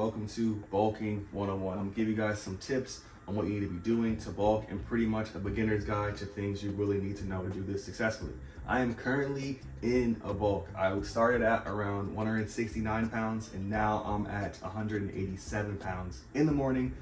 welcome to Bulking 101. I'm gonna give you guys some tips on what you need to be doing to bulk and pretty much a beginner's guide to things you really need to know to do this successfully. I am currently in a bulk. I started at around 169 pounds and now I'm at 187 pounds in the morning,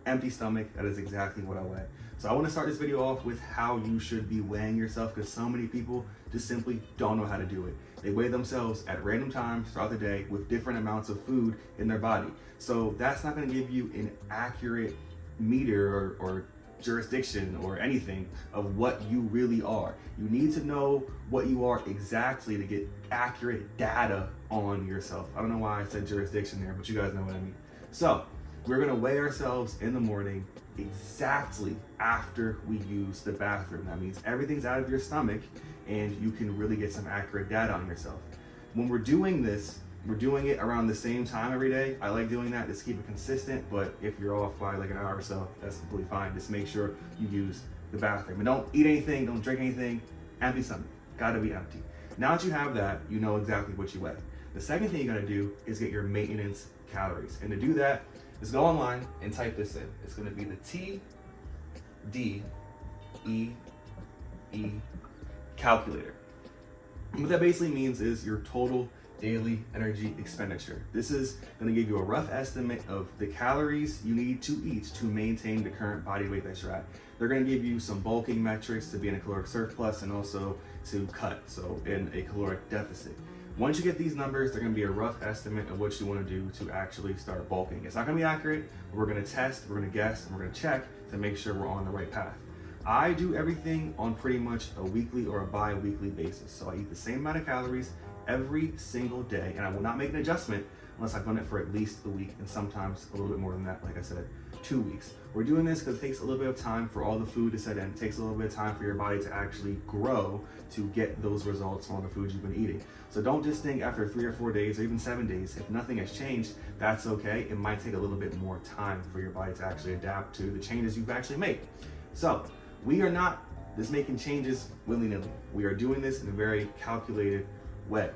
empty stomach. That is exactly what I weigh. So I want to start this video off with how you should be weighing yourself, because so many people just simply don't know how to do it. They weigh themselves at random times throughout the day with different amounts of food in their body. So that's not going to give you an accurate meter or jurisdiction or anything of what you really are. You need to know what you are exactly to get accurate data on yourself. I don't know why I said jurisdiction there, but you guys know what I mean. So we're gonna weigh ourselves in the morning exactly after we use the bathroom. That means everything's out of your stomach and you can really get some accurate data on yourself. When we're doing this, we're doing it around the same time every day. I like doing that, just keep it consistent, but if you're off by like an hour or so, that's completely fine. Just make sure you use the bathroom. And don't eat anything, don't drink anything, empty stomach, gotta be empty. Now that you have that, you know exactly what you weigh. The second thing you gotta do is get your maintenance calories. And to do that, just go online and type this in. It's gonna be the TDEE calculator. What that basically means is your total daily energy expenditure. This is gonna give you a rough estimate of the calories you need to eat to maintain the current body weight that you're at. They're gonna give you some bulking metrics to be in a caloric surplus and also to cut, so in a caloric deficit. Once you get these numbers, they're gonna be a rough estimate of what you wanna do to actually start bulking. It's not gonna be accurate, but we're gonna test, we're gonna guess, and we're gonna check to make sure we're on the right path. I do everything on pretty much a weekly or a bi-weekly basis. So I eat the same amount of calories every single day, and I will not make an adjustment unless I've done it for at least a week, and sometimes a little bit more than that, like I said, 2 weeks. We're doing this because it takes a little bit of time for all the food to set in. It takes a little bit of time for your body to actually grow to get those results from all the food you've been eating. So don't just think after 3 or 4 days or even 7 days, if nothing has changed, that's okay. It might take a little bit more time for your body to actually adapt to the changes you've actually made. So we are not just making changes willy-nilly. We are doing this in a very calculated way.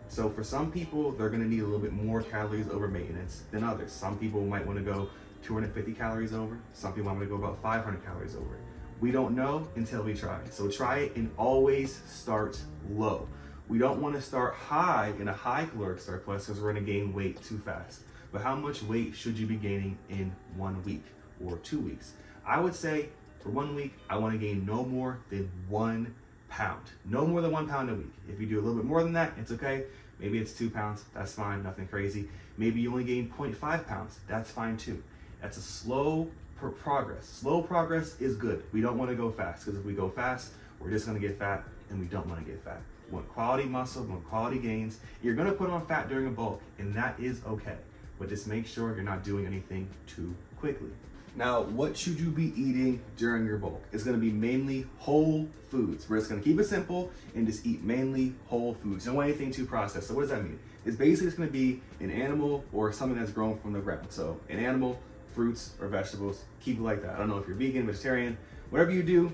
So for some people, they're gonna need a little bit more calories over maintenance than others. Some people might wanna go 250 calories over. Some people might wanna go about 500 calories over. We don't know until we try. So try it and always start low. We don't wanna start high in a high caloric surplus because we're gonna gain weight too fast. But how much weight should you be gaining in 1 week or 2 weeks? I would say for 1 week, I wanna gain no more than 1 pound. No more than 1 pound a week. If you do a little bit more than that, it's okay. Maybe it's 2 pounds, that's fine, nothing crazy. Maybe you only gain 0.5 pounds, that's fine too. That's a slow progress. Slow progress is good. We don't wanna go fast, because if we go fast, we're just gonna get fat, and we don't wanna get fat. We want quality muscle, we want quality gains. You're gonna put on fat during a bulk, and that is okay. But just make sure you're not doing anything too quickly. Now, what should you be eating during your bulk? It's gonna be mainly whole foods. We're just gonna keep it simple and just eat mainly whole foods. Don't want anything too processed. So what does that mean? It's basically just gonna be an animal or something that's grown from the ground. So an animal, fruits, or vegetables, keep it like that. I don't know if you're vegan, vegetarian, whatever you do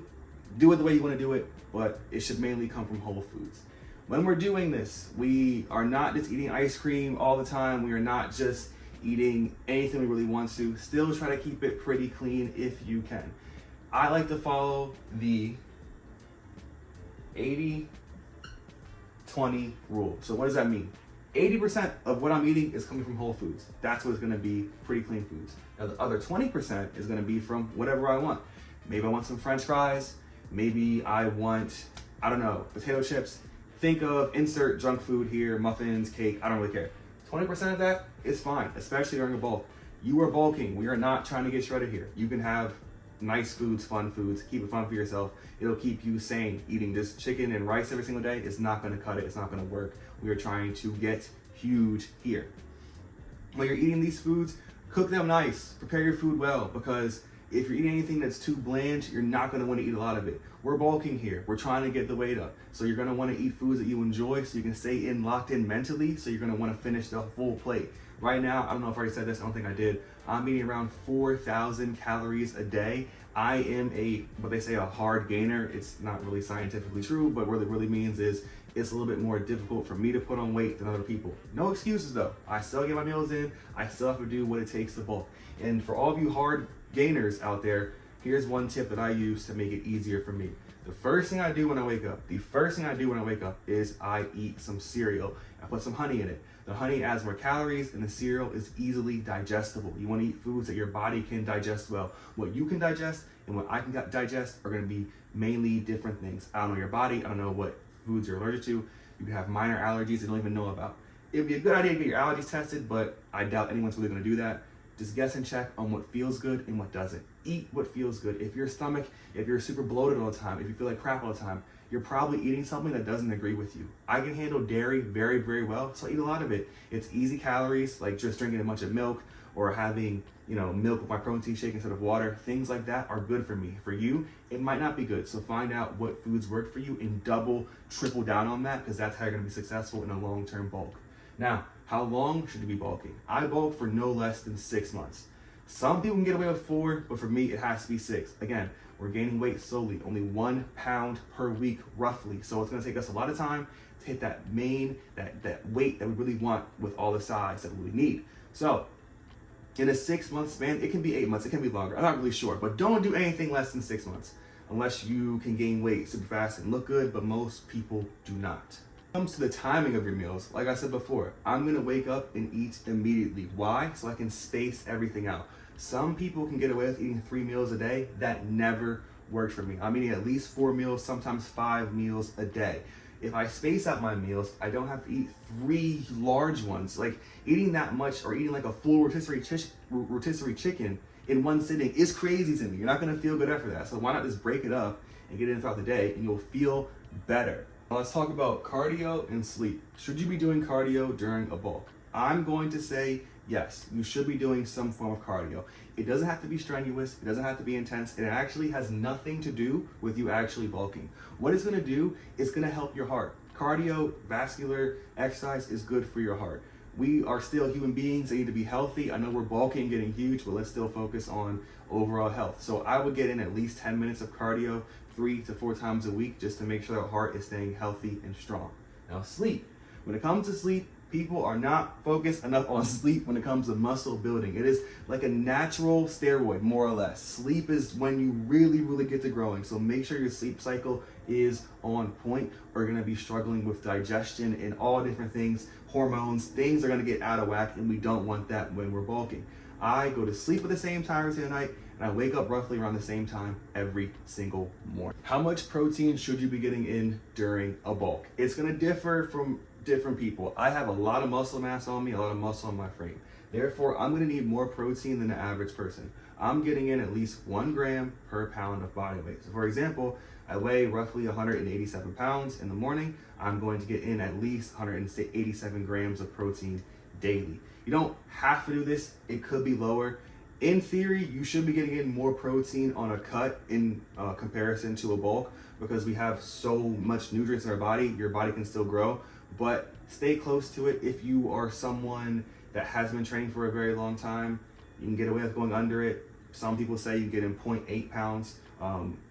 it the way you wanna do it, but it should mainly come from whole foods. When we're doing this, we are not just eating ice cream all the time. We are not just eating anything we really want to. Still try to keep it pretty clean if you can. I like to follow the 80-20 rule. So what does that mean? 80% of what I'm eating is coming from whole foods. That's what's gonna be pretty clean foods. Now the other 20% is gonna be from whatever I want. Maybe I want some French fries. Maybe I want, I don't know, potato chips. Think of insert junk food here, muffins, cake, I don't really care. 20% of that is fine, especially during a bulk. You are bulking. We are not trying to get shredded here. You can have nice foods, fun foods, keep it fun for yourself. It'll keep you sane. Eating just chicken and rice every single day is not gonna cut it. It's not gonna work. We are trying to get huge here. When you're eating these foods, cook them nice. Prepare your food well, because if you're eating anything that's too bland, you're not gonna wanna eat a lot of it. We're bulking here. We're trying to get the weight up. So you're gonna wanna eat foods that you enjoy so you can stay locked in mentally, so you're gonna wanna finish the full plate. Right now, I don't know if I already said this, I don't think I did. I'm eating around 4,000 calories a day. I am what they say, a hard gainer. It's not really scientifically true, but what it really means is it's a little bit more difficult for me to put on weight than other people. No excuses though. I still get my meals in. I still have to do what it takes to bulk. And for all of you hard gainers out there, here's one tip that I use to make it easier for me. The first thing I do when I wake up is I eat some cereal. I put some honey in it. The honey adds more calories and the cereal is easily digestible. You want to eat foods that your body can digest well. What you can digest and what I can digest are going to be mainly different things. I don't know your body. I don't know what foods you're allergic to. You can have minor allergies you don't even know about. It'd be a good idea to get your allergies tested, but I doubt anyone's really going to do that. Just guess and check on what feels good and what doesn't. Eat what feels good. If your stomach, if you're super bloated all the time, if you feel like crap all the time, you're probably eating something that doesn't agree with you. I can handle dairy very, very well, so I eat a lot of it. It's easy calories, like just drinking a bunch of milk or having, milk with my protein shake instead of water. Things like that are good for me. For you, it might not be good. So find out what foods work for you and double, triple down on that, because that's how you're gonna be successful in a long-term bulk. Now, how long should you be bulking? I bulk for no less than 6 months. Some people can get away with 4, but for me, it has to be 6. Again, we're gaining weight slowly, only 1 pound per week, roughly. So it's gonna take us a lot of time to hit that weight that we really want with all the size that we really need. So in a 6-month span, it can be 8 months, it can be longer. I'm not really sure, but don't do anything less than 6 months unless you can gain weight super fast and look good, but most people do not. When it comes to the timing of your meals, like I said before, I'm gonna wake up and eat immediately. Why? So I can space everything out. Some people can get away with eating 3 meals a day. That never worked for me. I'm eating at least 4 meals, sometimes 5 meals a day. If I space out my meals, I don't have to eat 3 large ones. Like eating that much or eating like a full rotisserie chicken in one sitting is crazy to me. You're not gonna feel good after that. So why not just break it up and get it in throughout the day and you'll feel better. Now let's talk about cardio and sleep. Should you be doing cardio during a bulk? I'm going to say yes, you should be doing some form of cardio. It doesn't have to be strenuous, it doesn't have to be intense, it actually has nothing to do with you actually bulking. What it's gonna do is gonna help your heart. Cardiovascular exercise is good for your heart. We are still human beings that need to be healthy. I know we're bulking, getting huge, but let's still focus on overall health. So I would get in at least 10 minutes of cardio 3 to 4 times a week just to make sure the heart is staying healthy and strong. Now sleep. When it comes to sleep, people are not focused enough on sleep when it comes to muscle building. It is like a natural steroid, more or less. Sleep is when you really, really get to growing. So make sure your sleep cycle is on point. We're gonna be struggling with digestion and all different things, hormones, things are gonna get out of whack, and we don't want that when we're bulking. I go to sleep at the same time every single night, and I wake up roughly around the same time every single morning. How much protein should you be getting in during a bulk? It's gonna differ from different people. I have a lot of muscle mass on me, a lot of muscle on my frame. Therefore, I'm gonna need more protein than the average person. I'm getting in at least 1 gram per pound of body weight. So for example, I weigh roughly 187 pounds in the morning. I'm going to get in at least 187 grams of protein daily. You don't have to do this, it could be lower. In theory, you should be getting in more protein on a cut in comparison to a bulk because we have so much nutrients in our body, your body can still grow. But stay close to it. If you are someone that has been training for a very long time, you can get away with going under it. Some people say you get in 0.8 pounds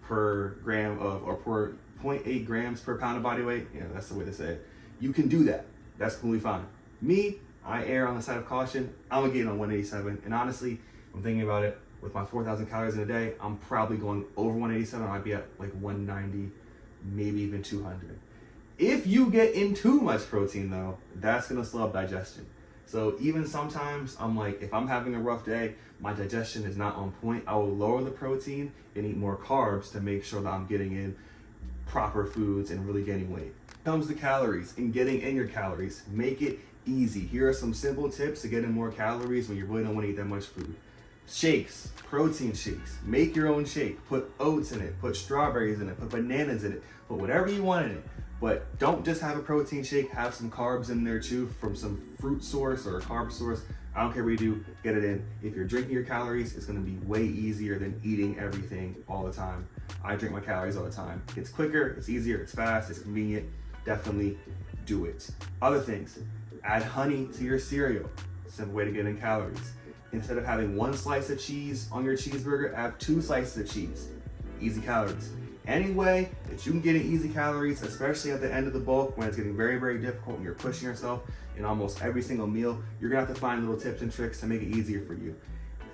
per gram of, or per 0.8 grams per pound of body weight. Yeah, that's the way to say it. You can do that. That's completely fine. Me, I err on the side of caution. I'm gonna get in on 187. And honestly, I'm thinking about it, with my 4,000 calories in a day, I'm probably going over 187. I might be at like 190, maybe even 200. If you get in too much protein though, that's gonna slow up digestion. So even sometimes I'm like, if I'm having a rough day, my digestion is not on point, I will lower the protein and eat more carbs to make sure that I'm getting in proper foods and really gaining weight. When it comes to calories and getting in your calories, make it easy. Here are some simple tips to get in more calories when you really don't wanna eat that much food. Shakes, protein shakes. Make your own shake. Put oats in it, put strawberries in it, put bananas in it, put whatever you want in it. But don't just have a protein shake, have some carbs in there too from some fruit source or a carb source. I don't care what you do, get it in. If you're drinking your calories, it's gonna be way easier than eating everything all the time. I drink my calories all the time. It's quicker, it's easier, it's fast, it's convenient. Definitely do it. Other things, add honey to your cereal. Simple way to get in calories. Instead of having 1 slice of cheese on your cheeseburger, have 2 slices of cheese. Easy calories. any way that you can get in easy calories, especially at the end of the bulk when it's getting very, very difficult and you're pushing yourself in almost every single meal, you're gonna have to find little tips and tricks to make it easier for you.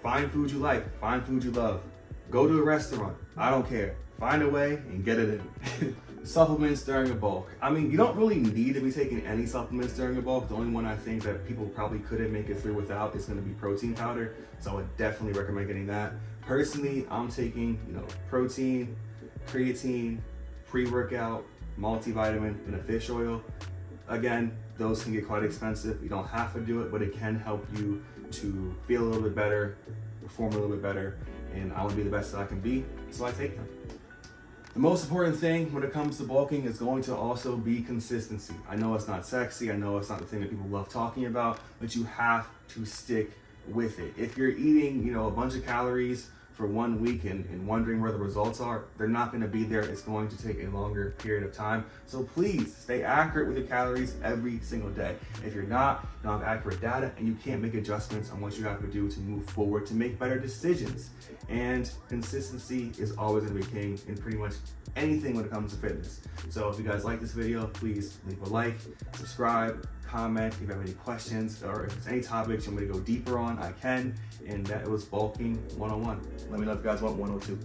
Find food you like, find food you love. Go to a restaurant, I don't care. Find a way and get it in. Supplements during a bulk. I mean, you don't really need to be taking any supplements during a bulk. The only one I think that people probably couldn't make it through without is gonna be protein powder. So I would definitely recommend getting that. Personally, I'm taking, protein, creatine, pre-workout, multivitamin, and a fish oil. Again, those can get quite expensive. You don't have to do it, but it can help you to feel a little bit better, perform a little bit better, and I want to be the best that I can be, so I take them. The most important thing when it comes to bulking is going to also be consistency. I know it's not sexy, I know it's not the thing that people love talking about, but you have to stick with it. If you're eating, a bunch of calories for 1 week and wondering where the results are, they're not going to be there. It's going to take a longer period of time. So please stay accurate with your calories every single day. If you're not, you don't have accurate data and you can't make adjustments on what you have to do to move forward to make better decisions. And consistency is always going to be king in pretty much anything when it comes to fitness. So if you guys like this video, please leave a like, subscribe, comment. If you have any questions or if there's any topics you want me to go deeper on, I can. And that was Bulking 101. Let me know if you guys want 102.